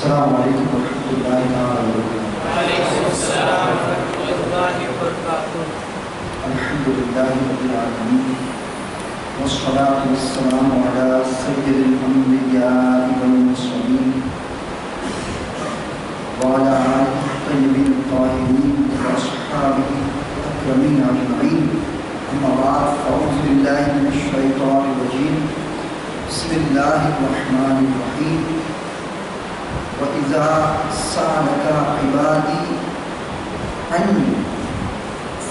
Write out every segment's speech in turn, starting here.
السلام علیکم ورحمۃ اللہ وبرکاتہ۔ وعلیکم السلام ورحمۃ اللہ وبرکاتہ۔ الحمد للہ رب العالمین والصلاة والسلام علی سید الانبیاء والمرسلین وعلی آلہ الطیبین الطاہرین واصحابہ الاکرمین اجمعین، اما بعد فاعوذ باللہ من الشیطان الرجیم، بسم اللہ الرحمن الرحیم۔ وَإِذَا سَأَلَكَ عِبَادِي عَنِّي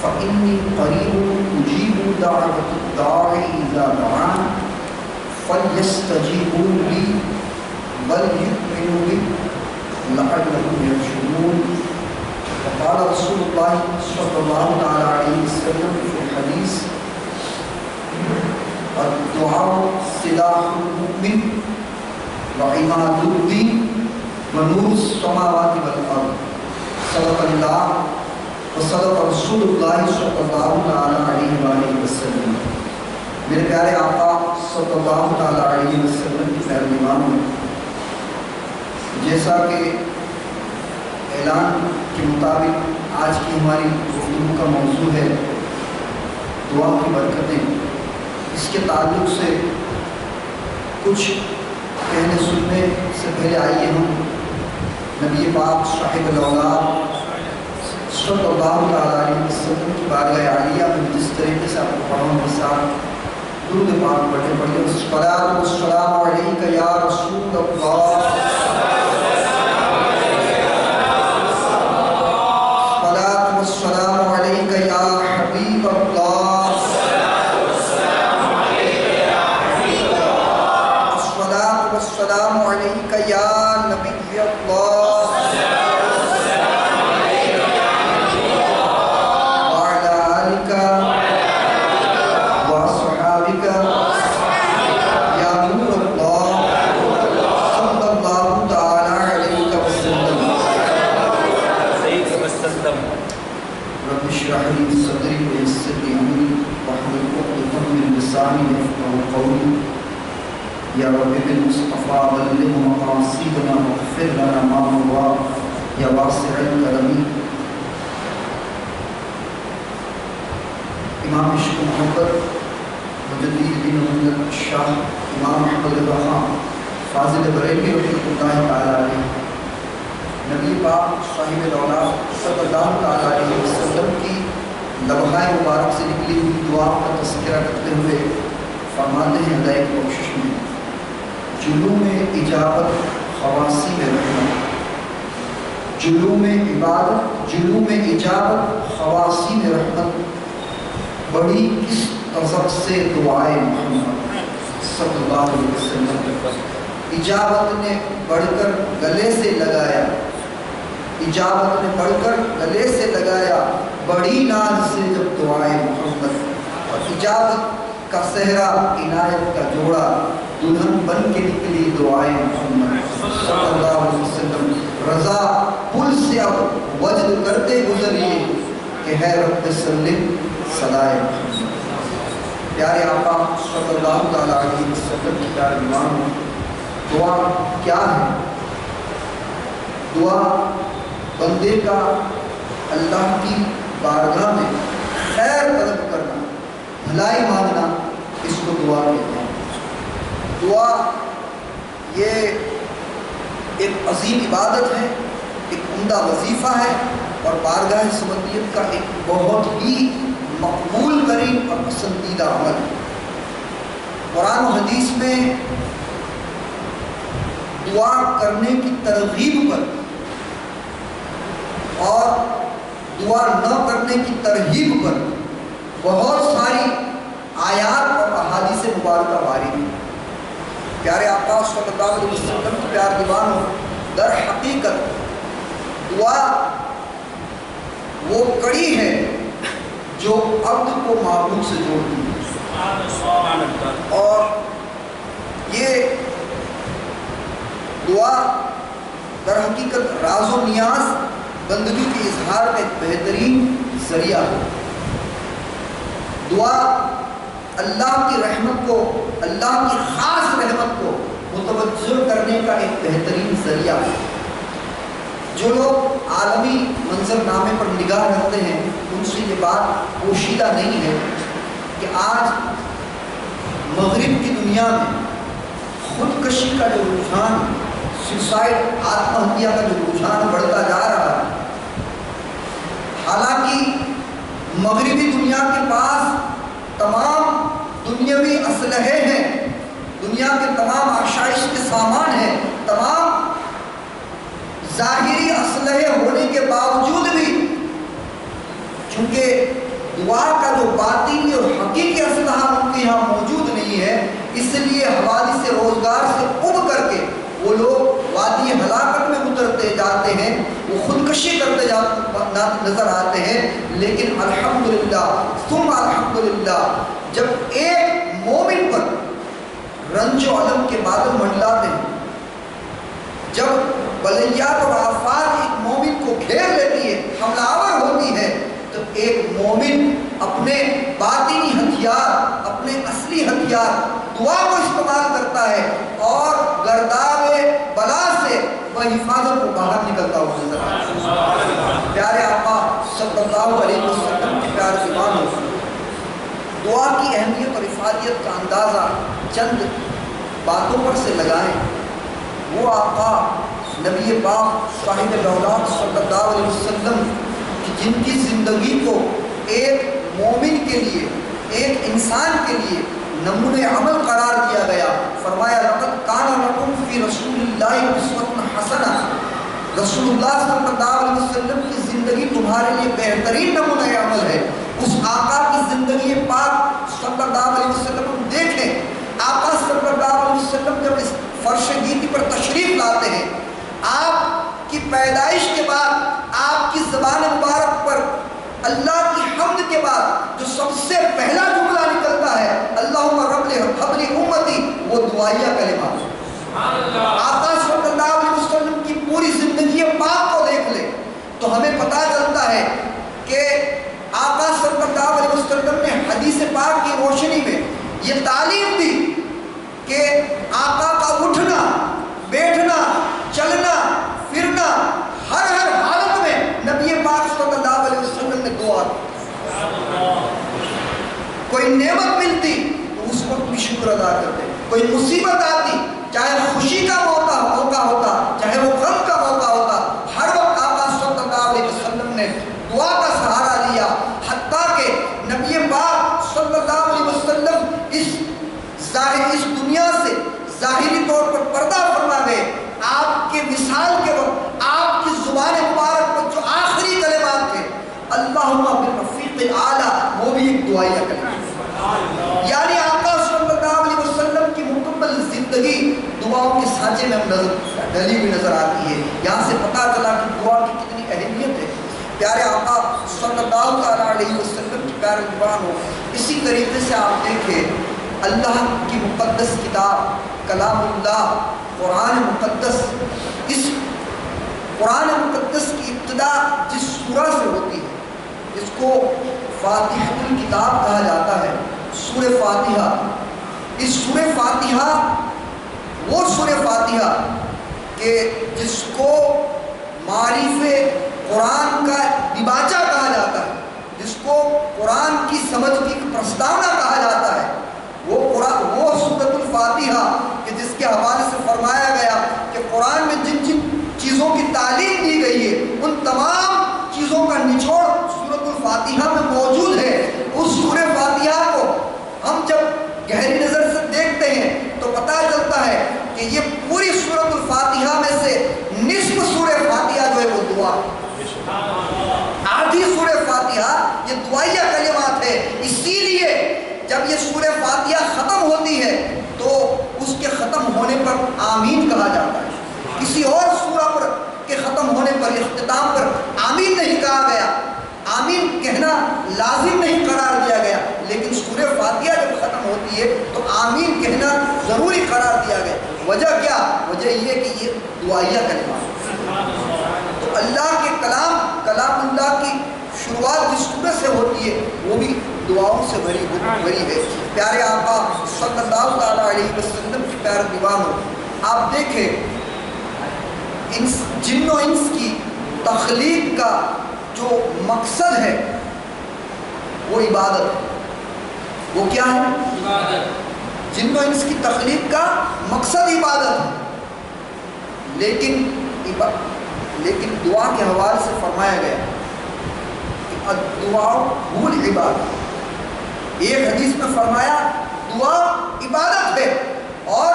فَإِنِّي قَرِيبٌ أُجِيبُ دَعْوَةَ الدَّاعِ إِذَا دَعَانِ فَلْيَسْتَجِيبُوا لِي وَلْيُؤْمِنُوا بِي لَعَلَّهُمْ يَرْشُدُونَ۔ وقال رسول اللہ صلی اللہ تعالی علیہ وسلم فی الحدیث: الدعاء سلاح المؤمن وعماد الدین ونور السماوات والارض۔ صدق اللہ وصدق رسول اللہ صلی اللہ تعالی علیہ وآلہ وسلم۔ میرے پیارے آقا صلی اللہ تعالی علیہ وسلم کی پیروانوں، جیسا کہ اعلان کے مطابق آج کی ہماری گفتگو کا موضوع ہے دعا کی برکتیں، اس کے تعلق سے کچھ کہنے سننے سے پہلے آئیے ہم نبی پاک صاحب الاولاد صلی اللہ تعالی علیہ وسلم کی بارگاہ عالیہ میں جس طریقے سے آپ کو پڑھوں کے ساتھ درود پاک پڑھے الصلاۃ والسلام علیک یا رسول اللہ، الصلاۃ والسلام علیک یا حبیب اللہ، الصلاۃ والسلام علیک یا نبی اللہ، یا رب بالمصطفیٰ بلغ مقاصدنا واغفر لنا ما مضى یا واسع الکرم۔ امام عشق محبت مجدد دین محمد شاہ امام احمد رضا خان فاضل بریلوی رحمۃ اللہ تعالی علیہ، نبی پاک صاحب الاولاد صلی اللہ تعالی علیہ وسلم کی لمحہ مبارک سے نکلی ہوئی دعا کا تذکرہ کرتے ہوئے فرماتے ہیں ہدایت کی کوشش میں: جلوم اجابت خواصی میں رحمت، جلوم عبادت جلوم اجابت خواصی میں رحمت، بڑی کس غضب سے دعائے محمد صلی اللہ علیہ وسلم۔ اجابت نے بڑھ کر گلے سے لگایا، اجابت نے بڑھ کر گلے سے لگایا، بڑی ناز سے جب دعائے محمد، اور اجابت کا صحرا عنایت کا جوڑا، دلہن بن کے نکلی دعائے محمد صلی اللہ علیہ وسلم۔ رضا پل سے اب وجد کرتے گزریے کہ ہے رب سلم صدائے محمد۔ پیارے آقا صلی اللہ تعالی علیہ وسلم کی پیارے ایمان، دعا کیا ہے؟ دعا بندے کا اللہ کی بارگاہ میں خیر طلب کرنا، بھلائی مانگنا، اس کو دعا کہتے ہیں۔ دعا یہ ایک عظیم عبادت ہے، ایک عمدہ وظیفہ ہے، اور بارگاہ سمندیت کا ایک بہت ہی مقبول ترین اور پسندیدہ عمل ہے۔ قرآن و حدیث میں دعا کرنے کی ترغیب پر اور دعا نہ کرنے کی ترغیب پر بہت ساری آیات اور احادیث مبارکہ وارد ہیں۔ پیارے آقا صلی اللہ علیہ وسلم کی پیار دیوانوں، در حقیقت دعا وہ کڑی ہے جو عبد کو معبود سے جوڑتی ہے، اور یہ دعا در حقیقت راز و نیاز بندگی کے اظہار کا ایک بہترین ذریعہ ہے۔ دعا اللہ کی رحمت کو، اللہ کی خاص رحمت کو متوجہ کرنے کا ایک بہترین ذریعہ ہے۔ جو لوگ عالمی منظرنامے پر نگاہ رکھتے ہیں ان سے یہ بات پوشیدہ نہیں ہے کہ آج مغرب کی دنیا میں خودکشی کا جو رجحان، سوسائڈ، آتم ہتیا کا جو رجحان بڑھتا جا رہا ہے، حالانکہ مغربی دنیا کے پاس تمام دنیاوی اسلحے ہیں، دنیا کے تمام آشائش کے سامان ہیں، تمام ظاہری اسلحے ہونے کے باوجود بھی چونکہ دعا کا جو باطنی اور حقیقی اسلحہ ان کے یہاں موجود نہیں ہے، اس لیے حوادث روزگار سے اُب کر کے وہ لوگ وادی ہلاکت میں اترتے جاتے ہیں، وہ خودکشی کرتے نظر آتے ہیں۔ لیکن الحمدللہ ثم الحمدللہ جب ایک مومن پر رنج و الم کے بادل منڈلاتے ہیں، جب بلیات اور آفات ایک مومن کو گھیر لیتی ہے، حملہ آور ہوتی ہے، تو ایک مومن اپنے باطنی ہتھیار، اپنے اصلی ہتھیار دعا کو استعمال کرتا ہے اور گرداب بلا سے وہ حفاظت کو باہر نکلتا ہوا نظر آتا ہے۔ پیارے آقا صلی اللہ علیہ وسلم کے پیارے ایمان ہو، دعا کی اہمیت اور افادیت کا اندازہ چند باتوں پر سے لگائیں۔ وہ آقا نبی پاک صاحب الاولاد صلی اللہ علیہ وسلم جن کی زندگی کو ایک مومن کے لیے، ایک انسان کے لیے نمونہ عمل قرار دیا گیا، فرمایا لقد کان لکم فی رسول اللہ اسوۃ حسنہ، رسول اللہ صلی اللہ علیہ وسلم کی زندگی تمہارے لیے بہترین نمونہ عمل ہے۔ اس آقا کی زندگی پاک صلی اللہ علیہ وسلم دیکھیں، آقا صلی اللہ علیہ وسلم جب اس فرش گیتی پر تشریف لاتے ہیں، آپ کی پیدائش کے بعد آپ کی زبان مبارک پر اللہ کی حمد کے بعد جو سب سے پہلا جملہ نکلتا ہے اللہم رب حبلی امتی، وہ دعائیہ کلمات۔ آقا صلی اللہ علیہ وسلم کی پوری زندگی پاک کو دیکھ لے تو ہمیں پتہ چلتا ہے کہ آقا صلی اللہ علیہ وسلم نے حدیث پاک کی روشنی میں یہ تعلیم دی کہ آقا کا اٹھنا، بیٹھنا، چلنا، پھرنا، ہر حالت میں نبی پاک صلی اللہ علیہ وسلم نے دعا کی۔ کوئی نعمت ملتی تو اس وقت بھی شکر ادا کرتے، کوئی مصیبت آتی، چاہے خوشی کا موقع ہوتا، چاہے وہ غم کا موقع ہوتا، ہر وقت آقا صلی اللہ علیہ وسلم نے دعا کا سہارا لیا، حتیٰ کہ نبی پاک صلی اللہ علیہ وسلم اس دنیا سے ظاہری طور پر پردہ فرما گئے۔ آپ کے وصال کے وقت آپ کی زبان مبارک پر جو آخری کلمات تھے اللہم بالرفیق الاعلیٰ، وہ بھی ایک دعائیہ کلمات، یعنی آقا صلی اللہ علیہ وسلم کی مکمل زندگی دعاؤں کے سانچے میں ڈلی ہوئی نظر آتی ہے۔ یہاں سے پتہ چلا کہ دعا کی کتنی اہمیت ہے۔ پیارے آقا صلی اللہ علیہ وسلم کی پیارے دیوان ہو، اسی طریقے سے آپ دیکھیں اللہ کی مقدس کتاب کلام اللہ قرآن مقدس، اس قرآن مقدس کی ابتدا جس سورہ سے ہوتی ہے اس کو فاتحۃ الکتاب کہا جاتا ہے، سورہ فاتحہ۔ اس سورہ فاتحہ وہ سورہ فاتحہ کہ جس کو معارف قرآن کا دیباچہ کہا جاتا ہے، جس کو قرآن کی سمجھ کی پرستاونا کہا جاتا ہے، وہ سورۃ الفاتحہ کہ جس کے حوالے سے فرمایا گیا کہ قرآن میں جن جن چیزوں کی تعلیم دی گئی ہے ان تمام چیزوں کا نچوڑ سورۃ الفاتحہ میں موجود ہے۔ اس سورہ فاتحہ کو ہم جب گہری نظر سے دیکھتے ہیں تو پتہ چلتا ہے کہ یہ پوری سورۃ الفاتحہ میں سے نصف سورہ فاتحہ جو ہے وہ دعا، آدھی سورہ فاتحہ یہ دعائیہ کلمات ہے۔ اسی لیے جب یہ سورہ فاتحہ ختم ہوتی ہے تو اس کے ختم ہونے پر آمین کہا جاتا ہے، کسی اور سورہ پر کے ختم ہونے پر، اختتام پر آمین نہیں کہا گیا، آمین کہنا لازم نہیں قرار دیا گیا، لیکن سورہ فاتحہ جب ختم ہوتی ہے تو آمین کہنا ضروری قرار دیا گیا۔ وجہ کیا؟ وجہ یہ کہ یہ دعائیہ کلمات، تو اللہ کے کلام اللہ کی شروعات جس سورہ سے ہوتی ہے وہ بھی دعاؤں سے بھری ہے۔ پیارے آقا صلی اللہ تعالیٰ علیہ وسلم کی پیارے دیوان ہو، آپ دیکھیں جن و انس کی تخلیق کا جو مقصد ہے وہ عبادت ہے. وہ کیا ہے؟ عبادت. جن و انس کی تخلیق کا مقصد عبادت ہے. لیکن دعا کے حوالے سے فرمایا گیا کہ الدعاء هو العبادت. ایک حدیث میں فرمایا دعا عبادت ہے، اور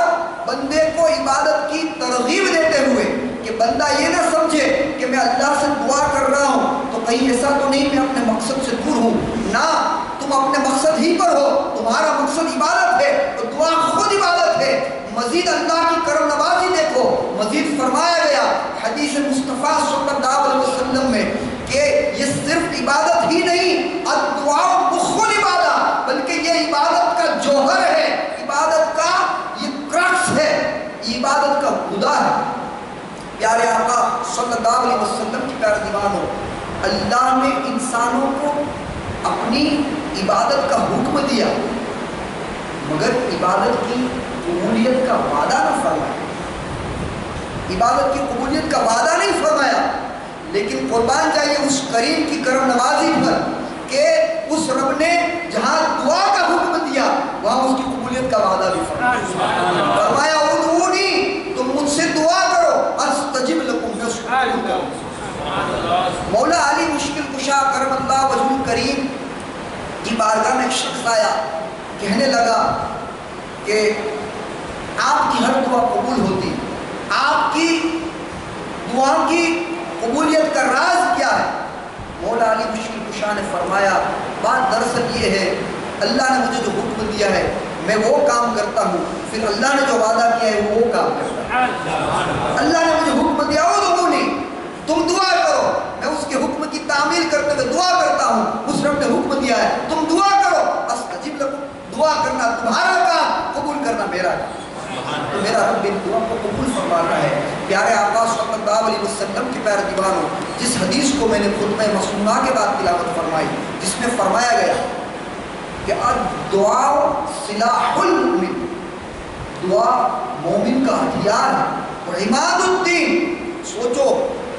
بندے کو عبادت کی ترغیب دیتے ہوئے کہ بندہ یہ نہ سمجھے کہ میں اللہ سے دعا کر رہا ہوں تو کہیں ایسا تو نہیں میں اپنے مقصد سے دور ہوں. نہ، تم اپنے مقصد ہی پر ہو، تمہارا مقصد عبادت ہے تو دعا خود عبادت ہے. مزید اللہ کی کرم نوازی دیکھو، مزید فرمایا گیا حدیث مصطفیٰ صلی اللہ علیہ وسلم میں کہ یہ صرف عبادت ہی نہیں، الدعاء مخ العبادہ، بلکہ یہ عبادت کا جوہر ہے، عبادت کا یہ کرکس ہے، یہ عبادت کا خدا ہے. پیارے آقا صلی اللہ علیہ وسلم کی پیارے دیوانوں، اللہ نے انسانوں کو اپنی عبادت کا حکم دیا، مگر عبادت کی قبولیت کا وعدہ نہ فرمایا. عبادت کی قبولیت کا وعدہ نہیں فرمایا، لیکن قربان جائیے اس کریم کی کرم نوازی پر کہ اس رب نے جہاں دعا کا حکم دیا وہاں اس کی قبولیت کا وعدہ بھی فرمایا. فرمایا ادعونی، تم مجھ سے دعا کرو، استجب لکم، میں اس کو قبول کروں. مولا علی مشکل کشا کرم اللہ وجہ الکریم کی بارگاہ میں ایک شخص آیا، کہنے لگا کہ آپ کی ہر دعا قبول ہوتی، آپ کی دعا کی قبولیت کا راز کیا ہے؟ مولا علی مشکل کشا نے فرمایا بات دراصل یہ ہے، اللہ نے مجھے جو حکم دیا ہے میں وہ کام کرتا ہوں، پھر اللہ نے جو وعدہ کیا ہے وہ کام کرتا ہوں. اللہ نے مجھے حکم دیا ادعونی، تم دعا کرو، میں اس کے حکم کی تعمیل کرتے ہوئے دعا کرتا ہوں. اس رب نے حکم دیا ہے تم دعا کرو، استجب لکم، دعا کرنا تمہارا کام، قبول کرنا میرا کام. تو میرا رب ان دعا کو قبول فرما رہا ہے. پیارے آقا صلی اللہ علیہ وسلم کی پیارے دیوانوں، جس حدیث کو میں نے خطبہ مسنونہ کے بعد تلاوت فرمائی، جس میں فرمایا گیا کہ الدعاء سلاح المؤمن، دعا مومن کا ہتھیار ہے. اور عماد الدین، سوچو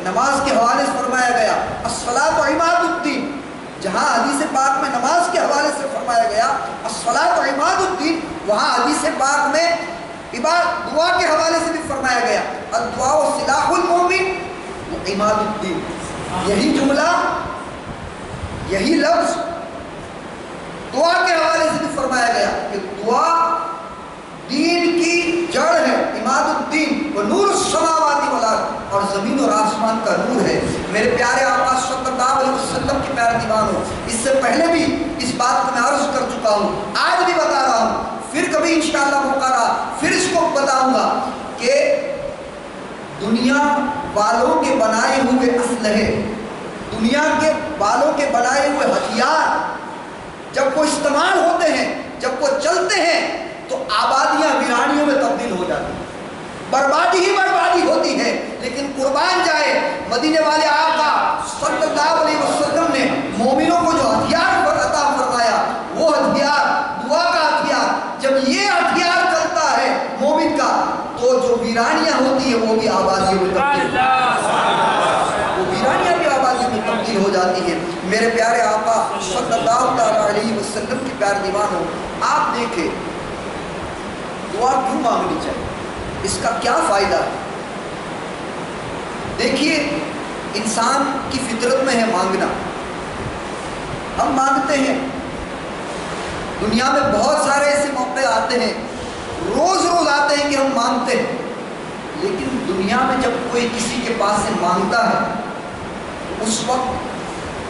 نماز کے حوالے سے فرمایا گیا الصلاۃ عماد الدین، جہاں حدیث پاک میں نماز کے حوالے سے فرمایا گیا الصلاۃ عماد الدین، وہاں حدیث پاک میں دعا کے حوالے سے بھی فرمایا گیا الدعاء سلاح المؤمن عماد الدین. یہی جملہ، یہی لفظ دعا کے حوالے سے بھی فرمایا گیا کہ دعا دین کی جڑ ہے، عماد الدین، وہ نور السماوات والارض، اور زمین اور آسمان کا نور ہے. میرے پیارے آقا صلی اللہ علیہ وسلم کے پیارے دیوانوں، اس سے پہلے بھی اس بات کو میں عرض کر چکا ہوں، آج بھی بتا رہا ہوں، پھر کبھی انشاءاللہ موقع رہا پھر اس کو بتاؤں گا کہ دنیا والوں کے بنائے ہوئے اسلحے، دنیا کے والوں کے بنائے ہوئے ہتھیار جب وہ استعمال ہوتے ہیں، جب وہ چلتے ہیں تو آبادیاں ویرانیوں میں تبدیل ہو جاتی ہیں، بربادی ہی بربادی ہوتی ہے. لیکن قربان جائے مدینے والے آقا صلی اللہ علیہ وسلم نے مومنوں کو جو ہتھیار عطا فرمایا وہ ہتھیار دعا کا ہتھیار. جب یہ ہتھیار چلتا ہے مومن کا تو جو ویرانیاں ہوتی ہیں وہ بھی آبادیوں میں تبدیل ہو جاتی ہے. میرے پیارے آقا صلی اللہ علیہ وسلم کی پیارے دیوانوں، آپ دیکھیں دعا کیوں مانگنی چاہیے، اس کا کیا فائدہ ہے؟ دیکھیے انسان کی فطرت میں ہے مانگنا. ہم مانگتے ہیں، دنیا میں بہت سارے ایسے موقع آتے ہیں، روز روز آتے ہیں کہ ہم مانگتے ہیں، لیکن دنیا میں جب کوئی کسی کے پاس سے مانگتا ہے اس وقت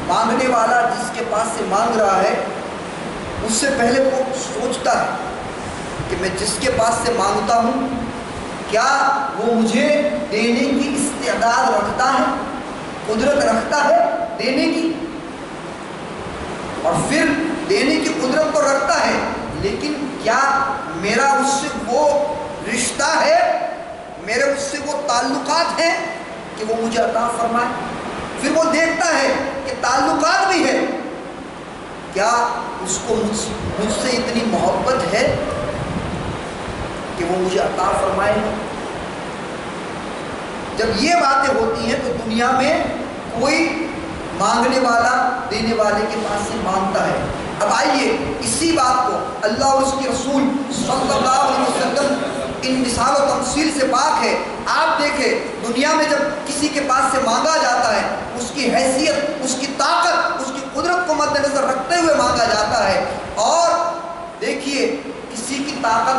مانگنے والا جس کے پاس سے مانگ رہا ہے اس سے پہلے وہ سوچتا ہے کہ میں جس کے پاس سے مانگتا ہوں کیا وہ مجھے دینے کی استعداد رکھتا ہے، قدرت رکھتا ہے دینے کی، اور پھر دینے کی قدرت تو رکھتا ہے، لیکن کیا میرا اس سے وہ رشتہ ہے، میرے اس سے وہ تعلقات ہیں کہ وہ مجھے عطا فرمائے. پھر وہ دیکھتا ہے کہ تعلقات بھی ہے، کیا اس کو مجھ سے اتنی محبت ہے کہ وہ مجھے عطا فرمائے. جب یہ باتیں ہوتی ہیں تو دنیا میں کوئی مانگنے والا دینے والے کے پاس سے مانگتا ہے۔ اب آئیے اسی بات کو اللہ اور اس کے رسول صلی اللہ علیہ وسلم ان مثال و تمثیل سے پاک ہے۔ آپ دیکھیں دنیا میں جب کسی کے پاس سے مانگا جاتا ہے، اس کی حیثیت، اس کی طاقت، اس کی قدرت کو مد نظر رکھتے ہوئے مانگا جاتا ہے۔ اور دیکھیے کسی کی طاقت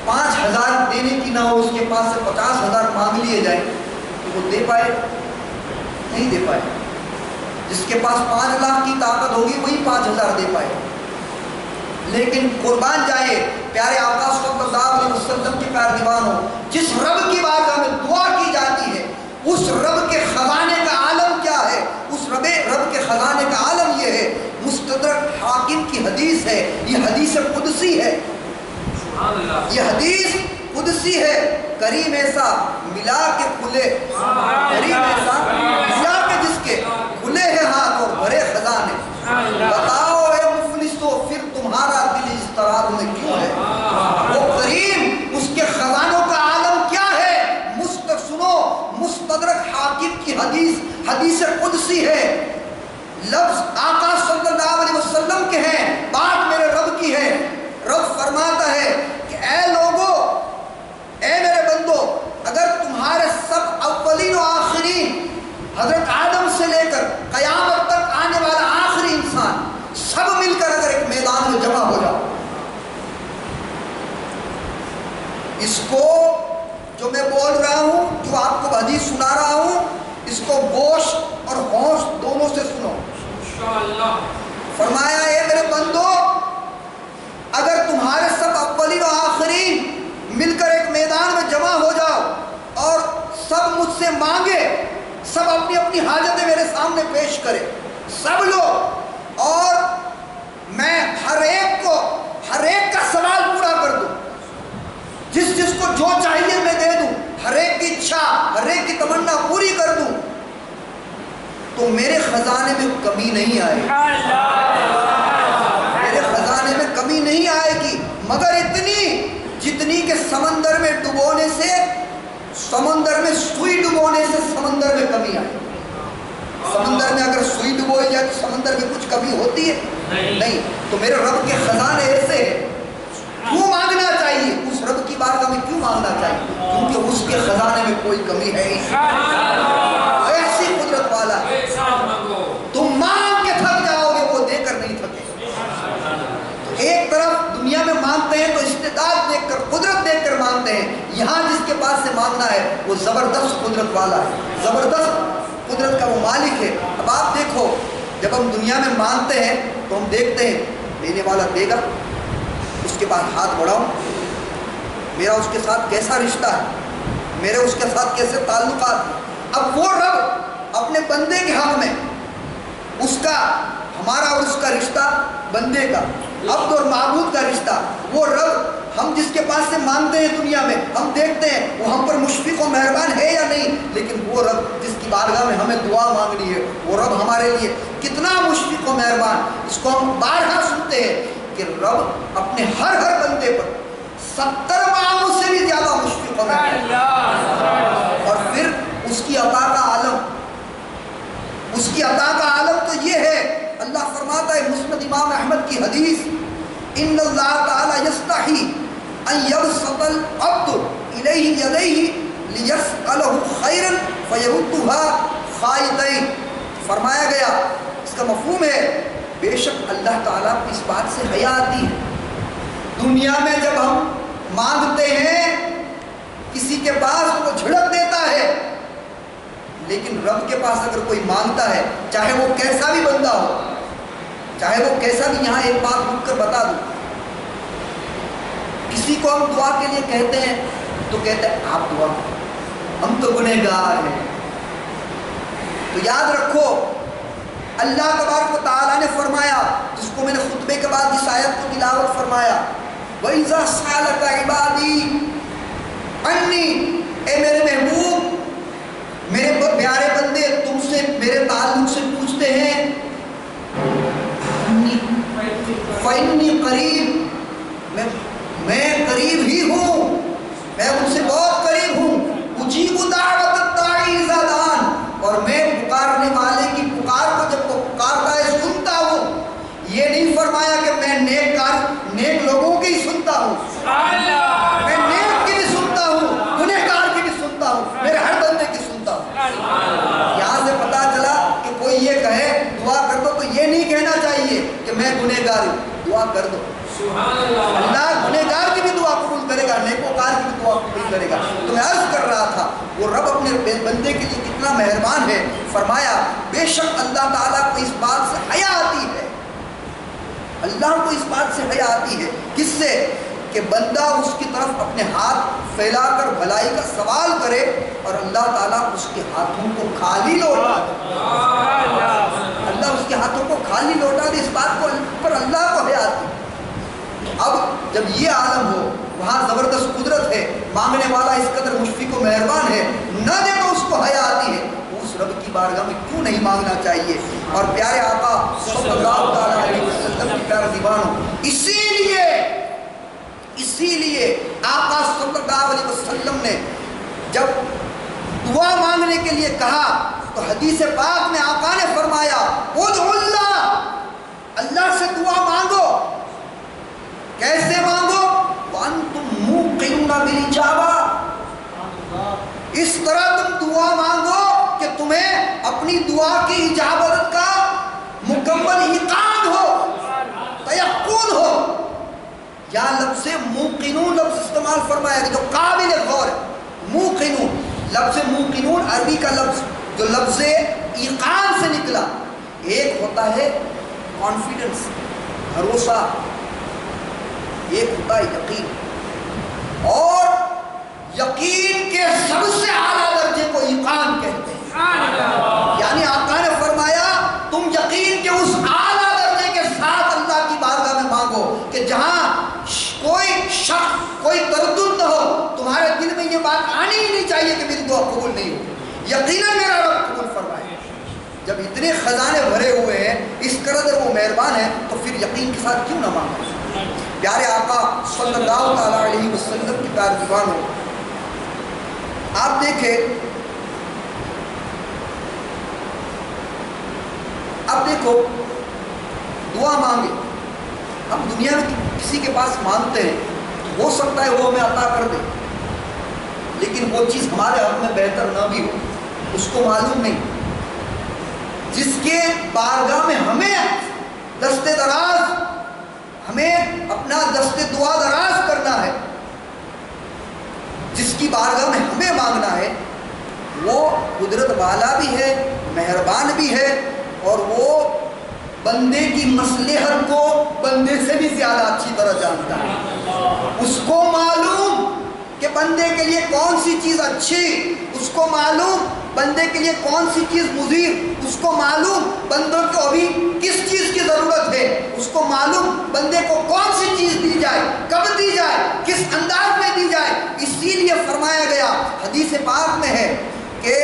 5,000 دینے کی نہ ہو، اس کے پاس سے 50,000 مانگ لیے جائیں تو وہ دے پائے؟ نہیں دے پائے۔ جس کے پاس 5 لاکھ کی طاقت ہوگی وہی 5,000 دے پائے۔ لیکن قربان جائے پیارے آقا صلی اللہ علیہ وسلم کے پیار دیوان ہو، جس رب کی بارگاہ میں دعا کی جاتی ہے، اس رب کے خزانے کا عالم کیا ہے؟ اس رب کے خزانے کا عالم یہ ہے۔ مستدرک حاکم کی حدیث ہے، یہ حدیث قدسی ہے، یہ حدیث قدسی ہے۔ کریم ایسا ملا کے کھلے، کریم ایسا ملا کے جس کے کھلے ہیں ہاتھ اور بھرے خزانے، بتاؤ اے مفلسو پھر تمہارا دل اس طرح میں کیوں ہے؟ وہ کریم، اس کے خزانوں کا عالم کیا ہے؟ سنو، مستدرک حاکم کی حدیث قدسی ہے، لفظ آقا صلی اللہ علیہ وسلم کے ہیں، بات میرے رب کی ہے۔ رب فرماتا ہے کہ اے لوگو، اے میرے بندو، اگر تمہارے سب اولین و آخرین، حضرت آدم سے لے کر قیامت تک آنے والا آخری انسان، سب مل کر اگر ایک میدان میں جمع ہو جاؤ، اس کو جو میں بول رہا ہوں، جو آپ کو حدیث سنا رہا ہوں، اس کو گوش اور ہوش دونوں سے سنو۔ فرمایا اے میرے بندو، اگر تمہارے سب اولین و آخرین مل کر ایک میدان میں جمع ہو جاؤ اور سب مجھ سے مانگے، سب اپنی اپنی حاجتیں میرے سامنے پیش کرے، سب لوگ، اور میں ہر ایک کا سوال پورا کر دوں، جس کو جو چاہیے میں دے دوں، ہر ایک کی اچھا، ہر ایک کی تمنا پوری کر دوں، تو میرے خزانے میں کمی نہیں آئے گی، میرے خزانے میں کمی نہیں آئے گی، مگر اتنی جتنی کہ سمندر میں ڈبونے سے، سمندر میں سوئی ڈبونے سے سمندر میں کمی آئے۔ سمندر میں اگر سوئی ڈبوئی جائے تو سمندر میں کچھ کمی ہوتی ہے؟ نہیں۔ تو میرے رب کے خزانے ایسے ہیں، کیوں مانگنا چاہیے؟ اس رب کی بارگاہ میں کیوں مانگنا چاہیے؟ کیونکہ اس کے خزانے میں کوئی کمی ہے ہی، ایسی قدرت والا ہے۔ تم مانگ کے تھک جاؤ گے، وہ دے کر نہیں تھکے۔ تو ایک طرف دنیا میں مانگتے ہیں تو استعداد دیکھ کر، قدرت دیکھ کر مانگتے ہیں، یہاں جس کے پاس سے مانگنا ہے وہ زبردست قدرت والا ہے، زبردست قدرت کا وہ مالک ہے۔ اب آپ دیکھو، جب ہم دنیا میں مانگتے ہیں تو ہم دیکھتے ہیں دینے والا دے گا، اس کے بعد ہاتھ بڑھاؤ، میرا اس کے ساتھ کیسا رشتہ ہے، میرے اس کے ساتھ کیسے تعلقات ہیں۔ اب وہ رب اپنے بندے کے حق میں، اس کا، ہمارا اور اس کا رشتہ، بندے کا، عبد اور معبود کا رشتہ، وہ رب ہم جس کے پاس سے مانگتے ہیں دنیا میں، ہم دیکھتے ہیں وہ ہم پر مشفق و مہربان ہے یا نہیں، لیکن وہ رب جس کی بارگاہ میں ہمیں دعا مانگنی ہے، وہ رب ہمارے لیے کتنا مشفق و مہربان، اس کو ہم بارہا سنتے ہیں کہ رب اپنے ہر بندے پر 70 معاون سے بھی زیادہ مشفق و مہربان۔ اور پھر اس کی عطا کا عالم، اس کی عطا کا عالم تو یہ ہے، اللہ فرماتا ہے مسند امام احمد کی حدیث، ان اللہ تعالی یستحی ان یبسط العبد الیہ یدیہ لیسألہ خیرا فیردها خائبین۔ فرمایا گیا، اس کا مفہوم ہے، بے شک اللہ تعالیٰ کو اس بات سے حیا آتی ہے، دنیا میں جب ہم مانگتے ہیں کسی کے پاس وہ جھڑک دیتا ہے، لیکن رب کے پاس اگر کوئی مانگتا ہے، چاہے وہ کیسا بھی بندہ ہو، چاہے وہ کیسا بھی، یہاں ایک بات رک کر بتا دوں، کسی کو ہم دعا کے لیے کہتے ہیں تو کہتے ہیں آپ دعا کریں، ہم تو گنہگار ہیں۔ تو یاد رکھو، اللہ تبارک و تعالیٰ نے فرمایا، جس کو میں نے خطبے کے بعد اس آیت کو تلاوت فرمایا، وَإِذَا سَأَلَكَ عِبَادِي عَنِّي، اے میرے محبوب، میرے پیارے بندے تم سے میرے تعلق سے پوچھتے ہیں، فَإِنِّي قریب، میں قریب ہی ہوں، میں ان سے بہت قریب ہوں، اجیب دعوت الداعی اذا دعان، اور میں پکار دعا کر دو. اللہ گنہگار کی بھی دعا قبول کرے گا, نیکوکار کی بھی دعا قبول کرے گا. تو میں عرض کر رہا تھا وہ رب اپنے بندے کے لیے کتنا مہربان ہے. فرمایا بے شک اللہ تعالیٰ کو اس بات سے حیا آتی ہے, اللہ کو اس بات سے حیا آتی ہے. کس سے؟ کہ بندہ اس کی طرف اپنے ہاتھ پھیلا کر بھلائی کا سوال کرے اور اللہ تعالیٰ اس کے ہاتھوں کو خالی لوٹا دے. اللہ اس کے ہاتھوں کو خالی لوٹا دے, اس بات کو پر اللہ کو حیا آتی ہے. اب جب یہ عالم ہو, وہاں زبردست قدرت ہے, مانگنے والا اس قدر مشفق و مہربان ہے, نہ دے تو اس کو حیا آتی ہے, اس رب کی بارگاہ میں کیوں نہیں مانگنا چاہیے. اور پیارے آقا صلی اللہ تعالیٰ علیہ وسلم کی پیارے دیوانوں, اسی لیے آقا صلی اللہ علیہ وسلم نے جب دعا مانگنے کے لیے کہا تو حدیث پاک میں آقا نے فرمایا ادعو اللہ, اللہ سے دعا مانگو. کیسے مانگو؟ وانتم موقنون بالاجابہ, اس طرح تم دعا مانگو کہ تمہیں اپنی دعا کی اجابت کا مکمل یقین ہو, تیقن ہو. یا لفظ موقنون لفظ استعمال فرمایا کہ جو قابل غور ہے. موقنون, لفظ موقنون عربی کا لفظ جو لفظ ایقان سے نکلا. ایک ہوتا ہے کانفیڈنس, بھروسہ, ایک ہوتا ہے یقین, اور یقین کے سب سے اعلیٰ درجے کو ایقان کہتے ہیں. یعنی آقا نے فرمایا تم یقین کے اس اعلیٰ درجے کے ساتھ اللہ کی بارگاہ میں مانگو کہ جہاں کوئی شک, کوئی تردد نہ ہو, تمہارے دل میں یہ بات آنی ہی نہیں چاہیے کہ میری دعا قبول نہیں ہوگی, یقیناً میرا رب قبول فرمائے. جب اتنے خزانے بھرے ہوئے ہیں, اس قدر وہ مہربان ہے, تو پھر یقین کے ساتھ کیوں نہ مانگے. پیارے آقا صلی اللہ تعالیٰ علیہ وسلم کی پیار دیوانوں, آپ دیکھیں, اب دیکھو دعا مانگے, ہم دنیا میں کسی کے پاس مانگتے ہیں, ہو سکتا ہے وہ ہمیں عطا کر دے, لیکن وہ چیز ہمارے حق میں بہتر نہ بھی ہو, اس کو معلوم نہیں. جس کے بارگاہ میں ہمیں دست دراز, ہمیں اپنا دست دعا دراز کرنا ہے, جس کی بارگاہ میں ہمیں مانگنا ہے, وہ قدرت والا بھی ہے, مہربان بھی ہے, اور وہ بندے کی مصلحت کو بندے سے بھی زیادہ اچھی طرح جانتا ہے. اس کو معلوم کہ بندے کے لیے کون سی چیز اچھی, اس کو معلوم بندے کے لیے کون سی چیز مضر, اس کو معلوم بندوں کو ابھی کس چیز کی ضرورت ہے, اس کو معلوم بندے کو کون سی چیز دی جائے, کب دی جائے, کس انداز میں دی جائے. اسی لیے فرمایا گیا, حدیث پاک میں ہے کہ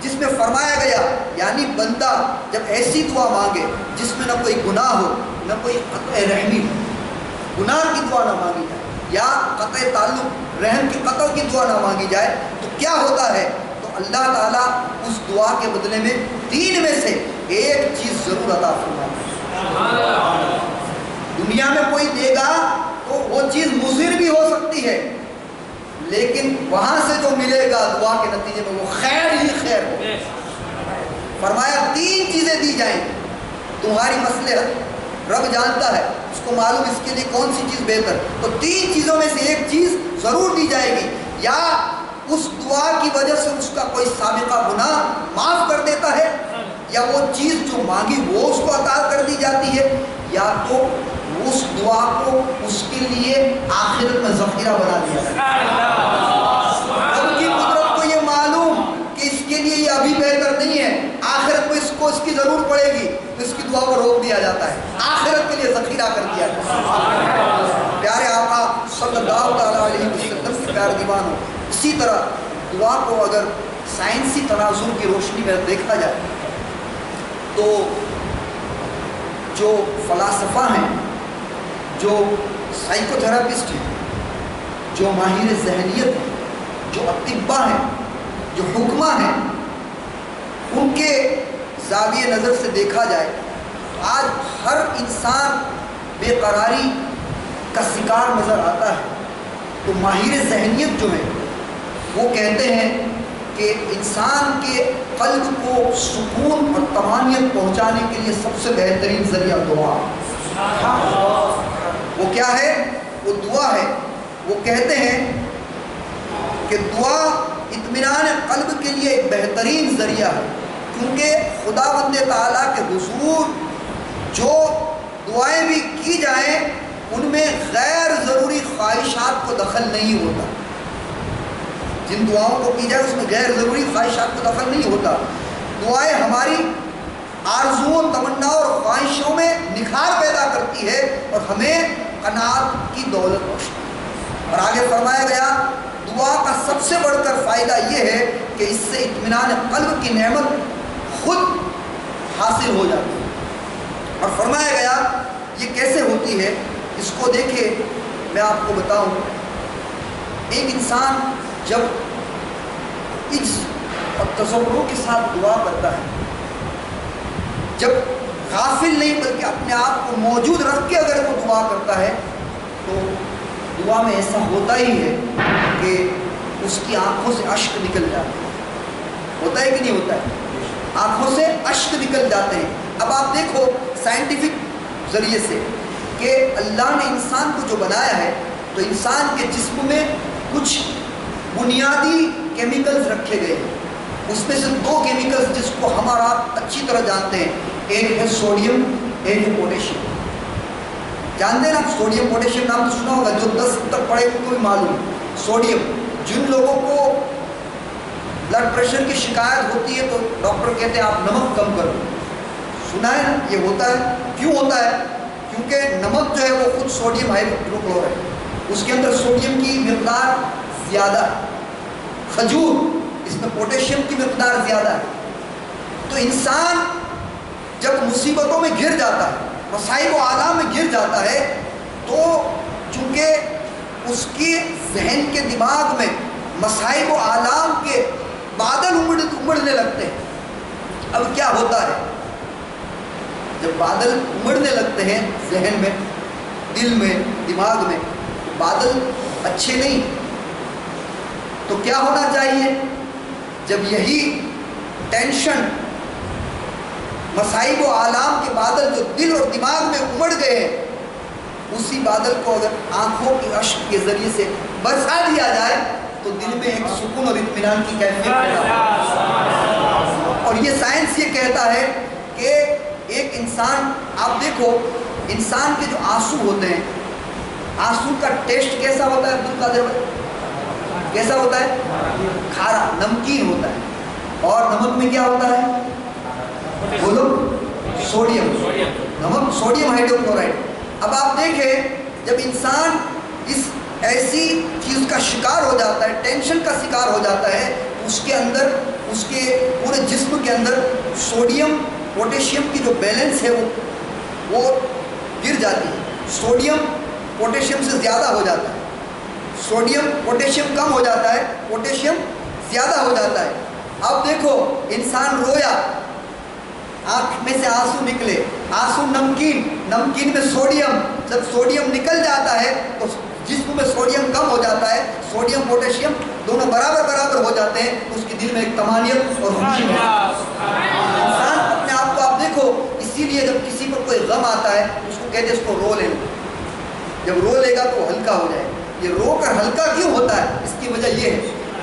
جس میں فرمایا گیا, یعنی بندہ جب ایسی دعا مانگے جس میں نہ کوئی گناہ ہو, نہ کوئی قطع رحمی ہو, گناہ کی دعا نہ مانگی جائے, یا قطع تعلق رحم کی قطع کی دعا نہ مانگی جائے, تو کیا ہوتا ہے؟ تو اللہ تعالیٰ اس دعا کے بدلے میں 3 میں سے ایک چیز ضرور عطا فرماتا ہے. دنیا میں کوئی دے گا تو وہ چیز مضر بھی ہو سکتی ہے, لیکن وہاں سے جو ملے گا دعا کے نتیجے میں وہ خیر ہی خیر ہو. فرمایا 3 چیزیں دی جائیں, تمہاری مصلحت رب جانتا ہے, اس کو معلوم اس کے لیے کون سی چیز بہتر, تو 3 چیزوں میں سے ایک چیز ضرور دی جائے گی. یا اس دعا کی وجہ سے اس کا کوئی سابقہ گناہ معاف کر دیتا ہے, یا وہ چیز جو مانگی وہ اس کو عطا کر دی جاتی ہے, یا تو اس دعا کو اس کے لیے آخرت میں ذخیرہ بنا دیا جاتا ہے. رب کی قدرت کو یہ معلوم کہ اس کے لیے یہ ابھی بہتر نہیں ہے, آخرت میں اس کو اس کی ضرورت پڑے گی, تو اس کی دعا کو روک دیا جاتا ہے, آخرت کے لیے ذخیرہ کر دیا جاتا ہے. پیارے آقا صلی اللہ تعالیٰ علیہ وسلم کے پیارے دیوانوں, اسی طرح دعا کو اگر سائنسی تناظر کی روشنی میں دیکھا جائے تو جو فلاسفہ ہیں, جو سائیکو تھراپسٹ ہیں, جو ماہر ذہنیت ہیں, جو اطباء ہیں, جو حکماء ہیں, ان کے زاویہ نظر سے دیکھا جائے آج ہر انسان بے قراری کا شکار نظر آتا ہے. تو ماہر ذہنیت جو ہیں وہ کہتے ہیں کہ انسان کے قلب کو سکون اور طمانینت پہنچانے کے لیے سب سے بہترین ذریعہ دعا. وہ کیا ہے؟ وہ دعا ہے. وہ کہتے ہیں کہ دعا اطمینان قلب کے لیے ایک بہترین ذریعہ ہے، کیونکہ خداوند تعالیٰ کے حضور جو دعائیں بھی کی جائیں ان میں غیر ضروری خواہشات کو دخل نہیں ہوتا. جن دعاؤں کو کی جائے اس میں غیر ضروری خواہشات کو دخل نہیں ہوتا. دعائیں ہماری آرزوؤں، تمناؤں اور خواہشوں میں نکھار پیدا کرتی ہے اور ہمیں قناعت کی دولت بخشتی ہے. اور آگے فرمایا گیا دعا کا سب سے بڑھ کر فائدہ یہ ہے کہ اس سے اطمینان قلب کی نعمت خود حاصل ہو جاتی ہے. اور فرمایا گیا یہ کیسے ہوتی ہے، اس کو دیکھیں میں آپ کو بتاؤں. ایک انسان جب عجز اور تضرع کے ساتھ دعا کرتا ہے، جب غافل نہیں بلکہ اپنے آپ کو موجود رکھ کے اگر وہ دعا کرتا ہے تو دعا میں ایسا ہوتا ہی ہے کہ اس کی آنکھوں سے اشک نکل جاتے ہیں. ہوتا ہے کہ نہیں ہوتا ہے؟ آنکھوں سے اشک نکل جاتے ہیں. اب آپ دیکھو سائنٹیفک ذریعے سے کہ اللہ نے انسان کو جو بنایا ہے تو انسان کے جسم میں کچھ بنیادی کیمیکلز رکھے گئے ہیں. اس میں سے دو کیمیکلز جس کو ہم اور آپ اچھی طرح جانتے ہیں، ایک ہے سوڈیم، ایک ہے پوٹیشیم. جانتے ہیں نا سوڈیم پوٹیشیم نام تو سنا ہوگا، جو 10 تک پڑھے ان کو بھی معلوم. سوڈیم جن لوگوں کو بلڈ پریشر کی شکایت ہوتی ہے تو ڈاکٹر کہتے ہیں آپ نمک کم کرو. سنا ہے نا یہ ہوتا ہے. کیوں ہوتا ہے؟ کیونکہ نمک جو ہے وہ خود سوڈیم ہائیڈروکلورائڈ ہے، اس کے اندر سوڈیم کی مقدار زیادہ ہے. کھجور اس میں پوٹیشیم کی مقدار زیادہ ہے. تو انسان جب مصیبتوں میں گر جاتا ہے، مصائب و آلام میں گر جاتا ہے، تو چونکہ اس کی ذہن کے دماغ میں مصائب و آلام کے بادل امڑنے لگتے ہیں. اب کیا ہوتا ہے جب بادل امڑنے لگتے ہیں ذہن میں، دل میں، دماغ میں، بادل اچھے نہیں. تو کیا ہونا چاہیے؟ جب یہی ٹینشن، مصائب و آلام کے بادل جو دل اور دماغ میں امڑ گئے ہیں، اسی بادل کو اگر آنکھوں کی اشک کے ذریعے سے برسا دیا جائے تو دل میں ایک سکون اور اطمینان کی کیفیت پیدا ہوتی. اور یہ سائنس یہ کہتا ہے کہ ایک انسان، آپ دیکھو انسان کے جو آنسو ہوتے ہیں، آنسو کا ٹیسٹ کیسا ہوتا ہے؟ عبد القادر کیسا ہوتا ہے؟ کھارا، نمکین ہوتا ہے. اور نمک میں کیا ہوتا ہے؟ بولو، سوڈیم. نمک سوڈیم ہائیڈروکلورائڈ. اب آپ دیکھیں جب انسان اس ایسی چیز کا شکار ہو جاتا ہے، ٹینشن کا شکار ہو جاتا ہے، اس کے اندر، اس کے پورے جسم کے اندر سوڈیم پوٹیشیم کی جو بیلنس ہے وہ گر جاتی ہے. سوڈیم پوٹیشیم سے زیادہ ہو جاتا ہے، سوڈیم پوٹیشیم کم ہو جاتا ہے، پوٹیشیم زیادہ ہو جاتا ہے. اب دیکھو انسان رویا، آنکھ میں سے آنسو نکلے، آنسو نمکین، نمکین میں سوڈیم، جب سوڈیم نکل جاتا ہے تو جسم میں سوڈیم کم ہو جاتا ہے، سوڈیم پوٹیشیم دونوں برابر ہو جاتے ہیں. اس کے دل میں ایک طمانینت اور خوشی ہوتی ہے. انسان اپنے آپ کو، آپ دیکھو، اسی لیے جب کسی پر کوئی غم آتا ہے اس کو کہتے ہیں اس کو رو لے. جب رو لے گا تو ہلکا ہو جائے. یہ رو کر ہلکا کیوں ہوتا ہے؟ اس کی وجہ یہ ہے.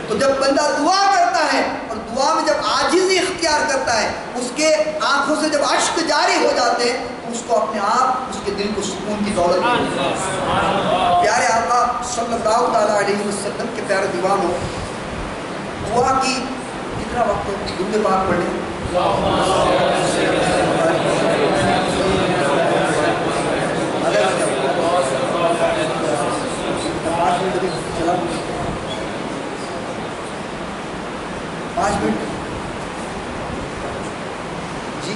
تو جب بندہ دعا کرتا ہے اور دعا میں جب عاجزی اختیار کرتا ہے، اس کے آنکھوں سے جب اشک جاری ہو جاتے ہیں تو اس کو اپنے آپ اس کے دل کو سکون کی دولت ملتی ہے. پیارے آقا صلی اللہ تعالیٰ علیہ وسلم کے پیارے دیوانوں، دعا کی کتنا وقت ہے؟ درود پاک پڑھیں. پانچ منٹ جی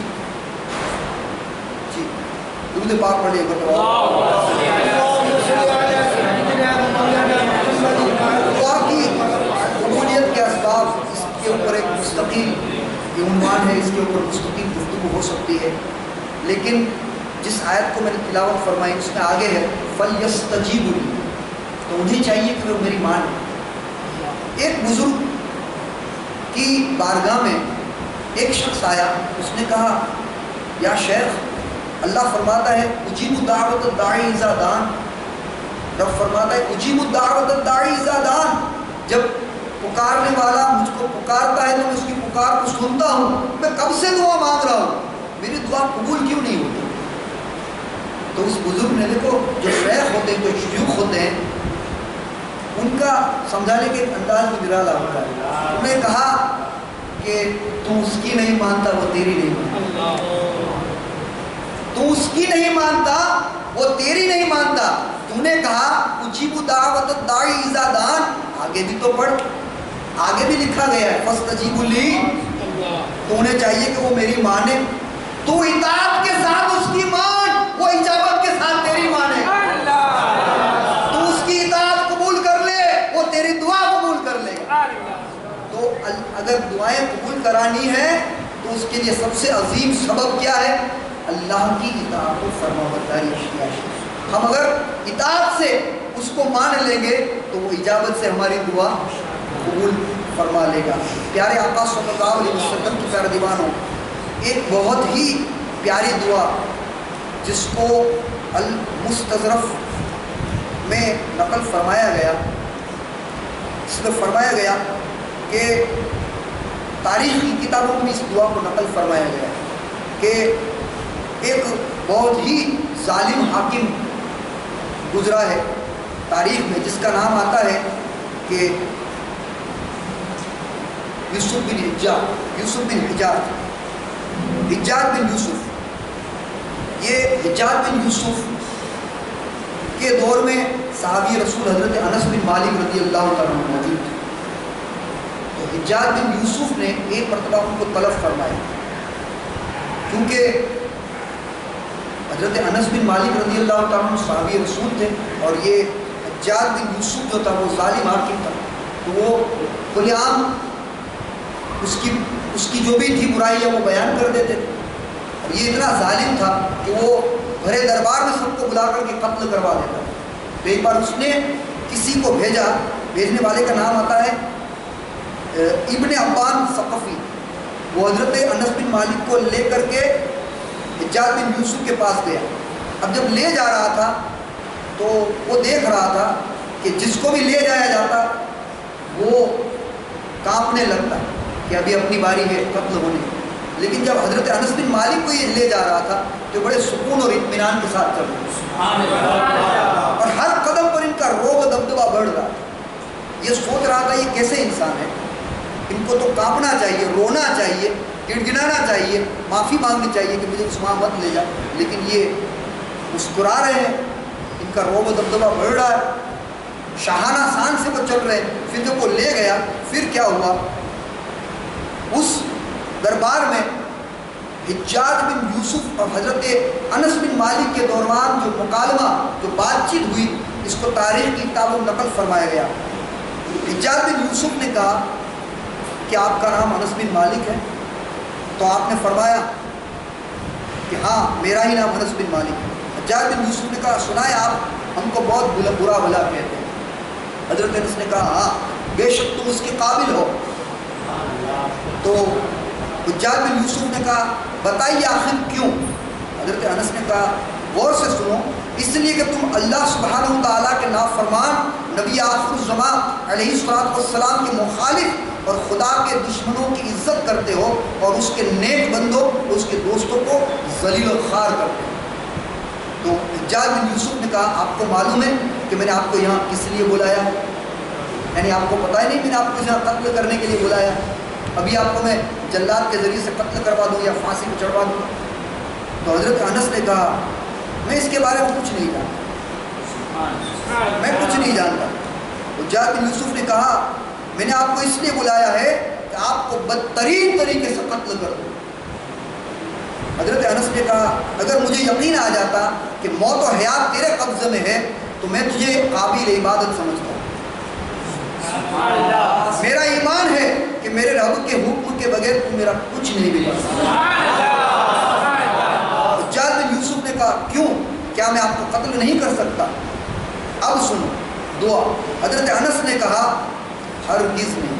درود پاک پڑھیے. دعا کی قبولیت کے اسباب، اس کے اوپر ایک مستقل یہ عنوان ہے، اس کے اوپر مستقل گفتگو ہو سکتی ہے. لیکن جس آیت کو میں نے تلاوت فرمائی اس میں آگے ہے فَلْيَسْتَجِيبُوا لِي، تو مجھے چاہیے کہ وہ میری مانیں. ایک بزرگ کی بارگاہ میں ایک شخص آیا، اس نے کہا یا شیخ اللہ فرماتا ہے اجیب دعوت الداعی اذا دعان، رب فرماتا ہے اجیب دعوت الداعی اذا دعان، جب پکارنے والا مجھ کو پکارتا ہے تو میں اس کی پکار کو سنتا ہوں۔ میں کب سے دعا مانگ رہا ہوں، میری دعا قبول کیوں نہیں ہوتی؟ تو اس بزرگ نے دیکھو، جو شیخ ہوتے ہیں، جو شیوخ ہوتے ہیں، ان کا سمجھانے کے انداز بھی نرالا ہوتا ہے۔ انہوں نے کہا کہ تو اس کی نہیں مانتا وہ تیری نہیں مانتا، تو اس کی نہیں مانتا وہ تیری نہیں مانتا۔ تو نے کہا اجیب دعوت الداعی اذا دعان، آگے بھی تو پڑھ، آگے بھی لکھا گیا ہے فاستجیبوا لی، تو انہیں چاہیے کہ وہ میری مانے، تو اطاعت کے ساتھ اس کی مان، وہ اجابت کے ساتھ تیری مانے، تو اس کی اطاعت قبول کر لے، وہ تیری دعا قبول کر لے گا۔ تو اگر دعائیں قبول کرانی ہے تو اس کے لیے سب سے عظیم سبب کیا ہے؟ اللہ کی اطاعت و فرما برداری اشتیاق۔ ہم اگر اطاعت سے اس کو مان لیں گے تو وہ اجابت سے ہماری دعا قبول فرما لے گا۔ پیارے آقا صلی اللہ علیہ وسلم کی پیارے دیوانوں، ایک بہت ہی پیاری دعا جس کو المستظرف میں نقل فرمایا گیا، اس میں فرمایا گیا کہ تاریخ کی کتابوں میں اس دعا کو نقل فرمایا گیا کہ ایک بہت ہی ظالم حاکم گزرا ہے تاریخ میں، جس کا نام آتا ہے کہ یوسف بن حجاج، حجاج بن یوسف۔ یہ حجاج بن یوسف کے دور میں صحابی رسول حضرت انس بن مالک رضی اللہ تعالیٰ عنہ موجود تھے۔ تو حجاج بن یوسف نے ایک مرتبہ ان کو طلب فرمایا، کیونکہ حضرت انس بن مالک رضی اللہ تعالیٰ عنہ صحابی رسول تھے، اور یہ حجاج بن یوسف جو تھا وہ ظالم حاکم تھا، تو وہ کھلے عام اس کی جو بھی تھی برائی ہے وہ بیان کر دیتے تھے، اور یہ اتنا ظالم تھا کہ وہ بھرے دربار میں سب کو بلا کر کے قتل کروا دیتا تھا۔ تو ایک بار اس نے کسی کو بھیجا، بھیجنے والے کا نام آتا ہے ابن عبان ثقفی، وہ حضرت انس بن مالک کو لے کر کے حجاج بن یوسف کے پاس گیا۔ اب جب لے جا رہا تھا تو وہ دیکھ رہا تھا کہ جس کو بھی لے جایا جاتا وہ کانپنے لگتا کہ ابھی اپنی باری ہے قتل ہونے، لیکن جب حضرت انس بن مالک کو یہ لے جا رہا تھا تو بڑے سکون اور اطمینان کے ساتھ چل رہا، اور ہر قدم پر ان کا روب و دبدبا بڑھ رہا تھا۔ یہ سوچ رہا تھا یہ کیسے انسان ہے، ان کو تو کانپنا چاہیے، رونا چاہیے، گڑگڑانا چاہیے، معافی مانگنی چاہیے کہ مجھے اس وہاں مت لے جا، لیکن یہ مسکرا رہے ہیں، ان کا روب و دبدبا بڑھ رہا ہے، شاہانہ شان سے وہ چل رہے ہیں۔ پھر جب وہ لے گیا، پھر کیا ہوا، اس دربار میں حجاج بن یوسف اور حضرت انس بن مالک کے دوران جو مکالمہ، جو بات چیت ہوئی، اس کو تاریخ کی کتابوں میں نقل فرمایا گیا۔ حجاج بن یوسف نے کہا کہ آپ کا نام انس بن مالک ہے؟ تو آپ نے فرمایا کہ ہاں میرا ہی نام انس بن مالک ہے۔ حجاج بن یوسف نے کہا سنا ہے آپ ہم کو بہت برا بھلا کہتے ہیں؟ حضرت انس نے کہا ہاں بے شک تم اس کے قابل ہو۔ تو حجاج بن یوسف نے کہا بتائیے آخر کیوں؟ حضرت انس نے کہا غور سے سنو، اس لیے کہ تم اللہ سبحانہ و تعالیٰ کے نافرمان، نبی آخر الزمان علیہ الصلوۃ والسلام کے مخالف اور خدا کے دشمنوں کی عزت کرتے ہو، اور اس کے نیک بندوں، اس کے دوستوں کو ذلیل و خوار کرتے ہو۔ تو حجاج بن یوسف نے کہا آپ کو معلوم ہے کہ میں نے آپ کو یہاں کس لیے بلایا؟ یعنی آپ کو پتہ ہی نہیں میں نے آپ کو یہاں قتل کرنے کے لیے بلایا؟ ابھی آپ کو میں جلاد کے ذریعے سے قتل کروا دوں یا پھانسی پہ چڑھوا دوں؟ تو حضرت انس نے کہا میں اس کے بارے میں کچھ نہیں جانتا، میں کچھ نہیں جانتا۔ حجاج بن یوسف نے کہا میں نے آپ کو اس لیے بلایا ہے کہ آپ کو بدترین طریقے سے قتل کر دوں۔ حضرت انس نے کہا اگر مجھے یقین آ جاتا کہ موت و حیات تیرے قبضے میں ہے تو میں تجھے قابل عبادت سمجھتا ہوں۔ میرا ایمان ہے کہ میرے رب کے حکم کے بغیر تو میرا کچھ نہیں بگڑ سکتا۔ حجاج بن یوسف نے کہا کیوں، کیا میں آپ کو قتل نہیں کر سکتا؟ اب سنو دعا۔ حضرت انس نے کہا ہرگز نہیں،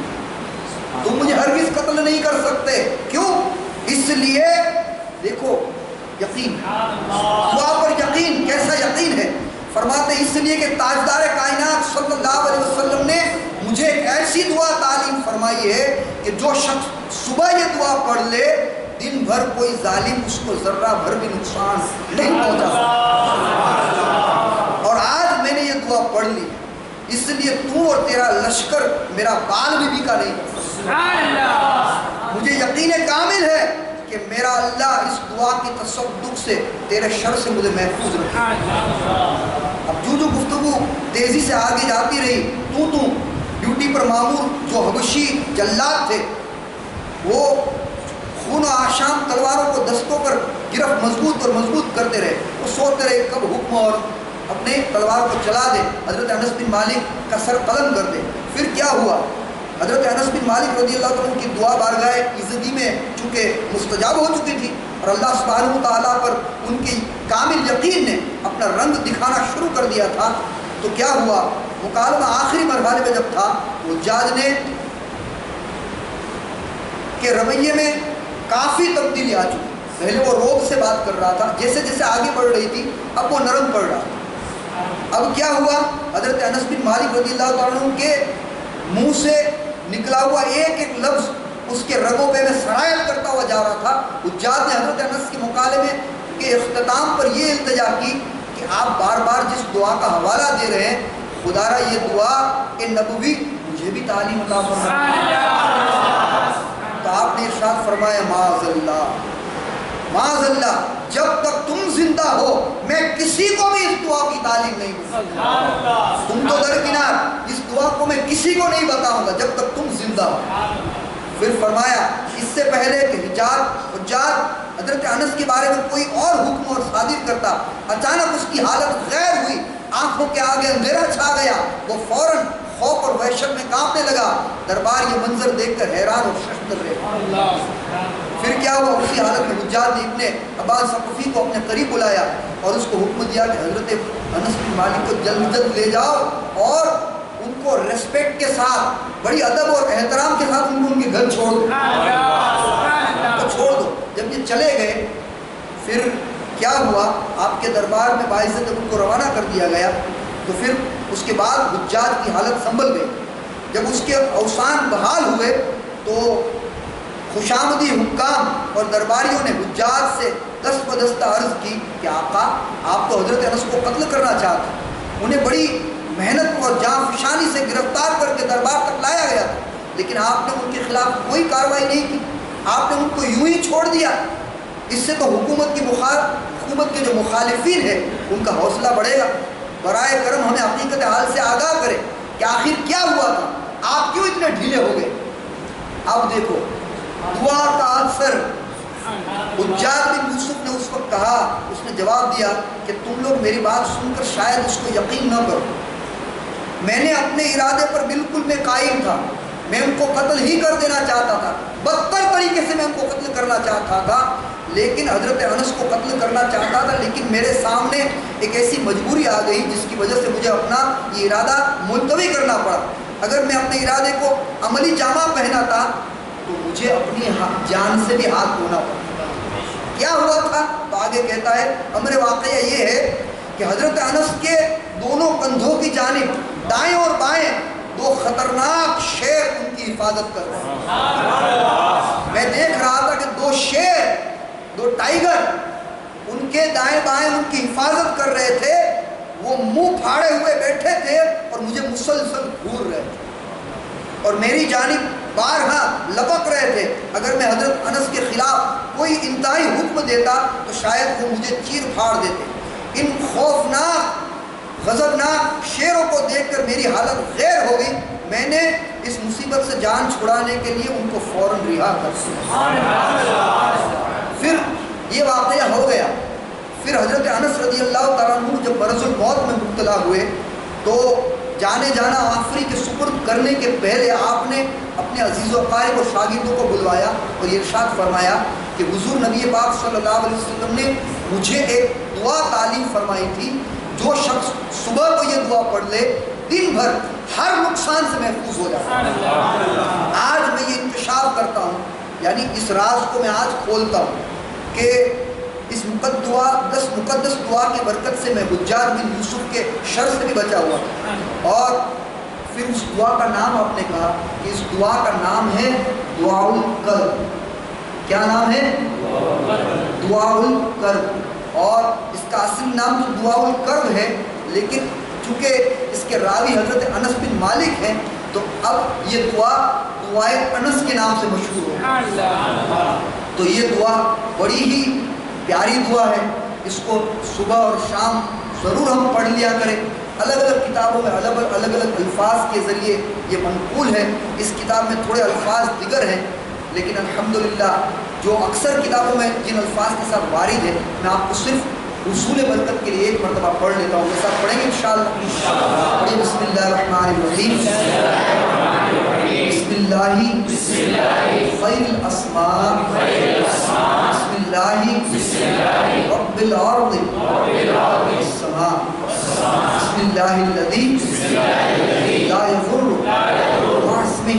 تم مجھے ہرگز قتل نہیں کر سکتے۔ کیوں؟ اس لیے دیکھو یقین، دعا پر یقین. کیسا یقین ہے؟ فرماتے اس لیے کہ تاجدار کائنات صلی اللہ علیہ وسلم نے مجھے ایک ایسی دعا تعلیم فرمائی ہے کہ جو شخص صبح یہ دعا پڑھ لے دن بھر کوئی ظالم اس کو ذرہ بھر بھی نقصان نہیں پہنچا سکتا. اور آج میں نے یہ دعا پڑھ لی، اس لیے تو اور تیرا لشکر میرا بال بھی بیکا نہیں کر سکتا. مجھے یقین کامل ہے کہ میرا اللہ اس دعا کی تصدق سے تیرے شر سے مجھے محفوظ رکھے. اب جو گفتگو تیزی سے آگے جاتی رہی، تو ڈیوٹی پر مامور جو حبشی جلاد تھے وہ خون و آشام تلواروں کو دستوں پر گرفت مضبوط کرتے رہے. وہ سوچتے رہے کب حکم اور اپنے تلوار کو چلا دے، حضرت انس بن مالک کا سر قلم کر دے. پھر کیا ہوا؟ حضرت انس بن مالک رضی اللہ عنہ کی دعا بارگاہ عزتی میں چونکہ مستجاب ہو چکی تھی اور اللہ سبحانہ و تعالیٰ پر ان کی کامل یقین نے اپنا رنگ دکھانا شروع کر دیا تھا. تو کیا ہوا؟ مکالمہ آخری مرحلے میں جب تھا، حجاج نے کہ رویے میں کافی تبدیلی آ چکی. پہلے وہ روب سے بات کر رہا تھا، جیسے جیسے آگے بڑھ رہی تھی اب وہ نرم پڑ رہا تھا. اب کیا ہوا؟ حضرت انس بن مالک رضی اللہ عنہ کے منہ سے نکلا ہوا ایک ایک لفظ اس کے رگوں پہ میں سرایت کرتا ہوا جا رہا تھا. حجاج نے حضرت انس کے مکالمے کے اختتام پر یہ التجا کی کہ آپ بار بار جس دعا کا حوالہ دے رہے ہیں خدا را یہ دعا کہ نبوی مجھے بھی تعلیم عطا فرمائے. تو آپ نے ارشاد فرمایا معاذ اللہ جب تک تم زندہ ہو میں کسی کو بھی اس دعا کی تعلیم نہیں دوں. تم تو درکنار، اس دعا کو میں کسی کو نہیں بتاؤں گا جب تک تم زندہ ہو. پھر فرمایا اس سے پہلے کہ حجاج حضرت انس کے بارے میں کوئی اور حکم اور صادر کرتا، اچانک اس کی حالت غیر ہوئی، آنکھوں کے آگے اندھیرا چھا گیا. وہ فوراً خوف اور وحشت میں کانپنے لگا. دربار یہ منظر دیکھ کر حیران اور ششدر رہے. پھر کیا ہوا؟ اسی حالت میں حجاج نے ابن عباس ثقفی کو اپنے قریب بلایا اور اس کو حکم دیا کہ حضرت انس بن مالک کو جلد جلد لے جاؤ اور ان کو ریسپیکٹ کے ساتھ، بڑی ادب اور احترام کے ساتھ ان کے گھر چھوڑ دو. جب یہ چلے گئے پھر کیا ہوا؟ آپ کے دربار میں باعزت ان کو روانہ کر دیا گیا. تو پھر اس کے بعد حجاج کی حالت سنبھل گئی. جب اس کے اوسان بحال ہوئے تو خوشامدی حکام اور درباریوں نے حجاج سے دست بدستہ عرض کی کہ آقا آپ تو حضرت انس کو قتل کرنا چاہتے ہیں. انہیں بڑی محنت اور جاں فشانی سے گرفتار کر کے دربار تک لایا گیا تھا، لیکن آپ نے ان کے خلاف کوئی کارروائی نہیں کی. آپ نے ان کو یوں ہی چھوڑ دیا. اس سے تو حکومت کے جو مخالفین ہیں ان کا حوصلہ بڑھے گا. برائے کرم ہمیں حقیقت حال سے آگاہ کرے کہ آخر کیا ہوا تھا، آپ کیوں اتنے ڈھیلے ہو گئے. اب دیکھو دعا کا اثر. حجاج بن یوسف نے اس وقت کہا، اس نے جواب دیا کہ تم لوگ میری بات سن کر شاید اس کو یقین نہ کرو. میں نے اپنے ارادے پر بالکل میں قائم تھا. میں ان کو قتل ہی کر دینا چاہتا تھا، بدتر طریقے سے میں ان کو قتل کرنا چاہتا تھا، لیکن حضرت انس کو قتل کرنا چاہتا تھا. لیکن میرے سامنے ایک ایسی مجبوری آ گئی جس کی وجہ سے مجھے اپنا یہ ارادہ ملتوی کرنا پڑا. اگر میں اپنے ارادے کو عملی جامہ پہنا تھا تو مجھے اپنی جان سے بھی ہاتھ دھونا پڑا. کیا ہوا تھا؟ تو آگے کہتا ہے امر واقعہ یہ ہے کہ حضرت انس کے دونوں کندھوں کی جانب دائیں اور بائیں دو خطرناک شیر ان کی حفاظت کر رہے ہیں. میں دیکھ رہا تھا کہ دو شیر، دو ٹائیگر ان کے دائیں بائیں ان کی حفاظت کر رہے تھے. وہ منہ پھاڑے ہوئے بیٹھے تھے اور مجھے مسلسل گھور رہے تھے اور میری جانب بارہا لپک رہے تھے. اگر میں حضرت انس کے خلاف کوئی انتہائی حکم دیتا تو شاید وہ مجھے چیر پھاڑ دیتے. ان خوفناک غضبناک شیروں کو دیکھ کر میری حالت غیر ہو گئی. میں نے اس مصیبت سے جان چھڑانے کے لیے ان کو فوراً رہا کر دیا. پھر یہ واقعہ ہو گیا. پھر حضرت انس رضی اللہ تعالیٰ عنہ جب مرض الموت میں مبتلا ہوئے تو جانے جانا آخری کے سپرد کرنے کے پہلے آپ نے اپنے عزیز و قارب اور شاگردوں کو بلوایا اور یہ ارشاد فرمایا کہ حضور نبی پاک صلی اللہ علیہ وسلم نے مجھے ایک دعا تعلیم فرمائی تھی، جو شخص صبح کو یہ دعا پڑھ لے دن بھر ہر نقصان سے محفوظ ہو جاتا ہے. آج میں یہ انکشاف کرتا ہوں، یعنی اس راز کو میں آج کھولتا ہوں کہ اس مقدس دعا کی برکت سے میں حجاج بن یوسف کے شر سے بھی بچا ہوا تھا۔ اور پھر اس دعا کا نام آپ نے کہا کہ اس دعا کا نام ہے دعاء الکرب۔ کیا نام ہے؟ دعاء الکرب۔ اور اس کا اصل نام تو دعاء الکرب ہے، لیکن چونکہ اس کے راوی حضرت انس بن مالک ہیں تو اب یہ دعائے انس کے نام سے مشہور ہے۔ تو یہ دعا بڑی ہی پیاری دعا ہے، اس کو صبح اور شام ضرور ہم پڑھ لیا کریں۔ الگ الگ کتابوں میں الگ الگ الفاظ کے ذریعے یہ منقول ہے، اس کتاب میں تھوڑے الفاظ دیگر ہیں، لیکن الحمدللہ جو اکثر کتابوں میں جن الفاظ کے ساتھ وارد ہے میں آپ کو صرف حصول برکت کے لیے ایک مرتبہ پڑھ لیتا ہوں۔ میرے ساتھ پڑھیں گے انشاءاللہ؟ پڑھیں بسم اللہ الرحمن الرحیم۔ بسم اللہ خیر الاسماء، بسم اللہ رب الارض والسماء، بسم اللہ الذی لا یضر مع اسمہ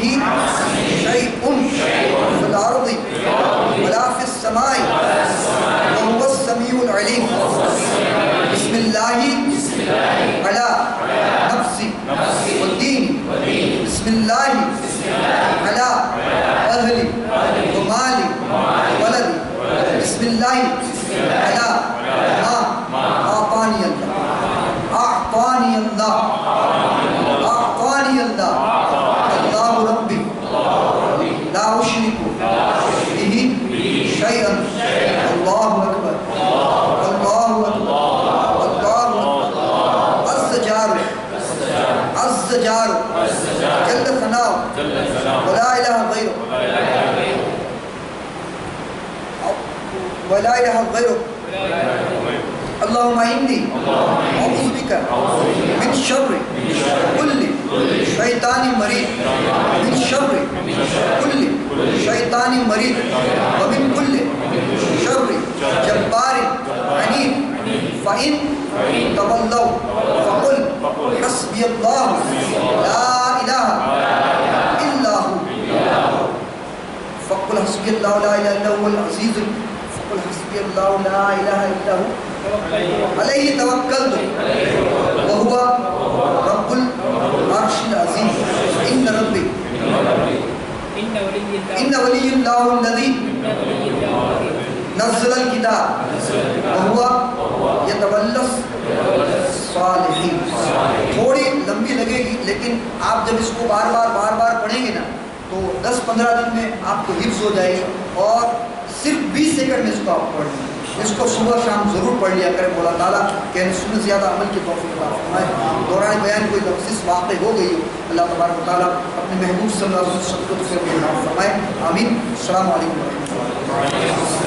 شیء فی الارض ولا فی السماء وهو السمیع العلیم۔ بسم اللہ علی نفسی والدین، بسم اللہ علی اہلی ومالی ولدی، بسم اللہ علی ما اعطانی اللہ، اعطانی اللہ، اعطانی اللہ، اللہ ربی لا اشرک بہ شیئا، اللہ اکبر، اللہ اکبر، اللہ اکبر، عز جار جل ثناؤ ولا الہ غیرہ، اللہم انی اعوذ بک من شر کل شیطان مرید، من شر کل شیطان مرید، ومن کل شر جبار عنید، فإن تولوا فقل حسبی اللہ لا الہ الا هو، فقل حسبی اللہ لا الہ الا هو العزیز، فقل حسبی اللہ لا الہ الا هو علیہ توکلت وہو رب العرش العظیم۔ ان ربی ان ولی اللہ الذی نزل الکتاب وہو یتولی الصالحین۔ تھوڑی لمبی لگے گی، لیکن آپ جب اس کو بار بار پڑھیں گے نا تو 10-15 دن میں آپ کو حفظ ہو جائے گی، اور صرف 20 سیکنڈ میں اس کو آپ پڑھ لیں۔ اس کو صبح شام ضرور پڑھ لیا کریں۔ مولا تعالیٰ کہ سن زیادہ عمل کی توفیق عطا فرمائے۔ دوران بیان کوئی لفظ واقع ہو گئی ہو، اللہ تبارک و تعالیٰ اپنے محبوب صلی اللہ علیہ وسلم سے فرمائے۔ آمین۔ السلام علیکم ورحمۃ اللہ۔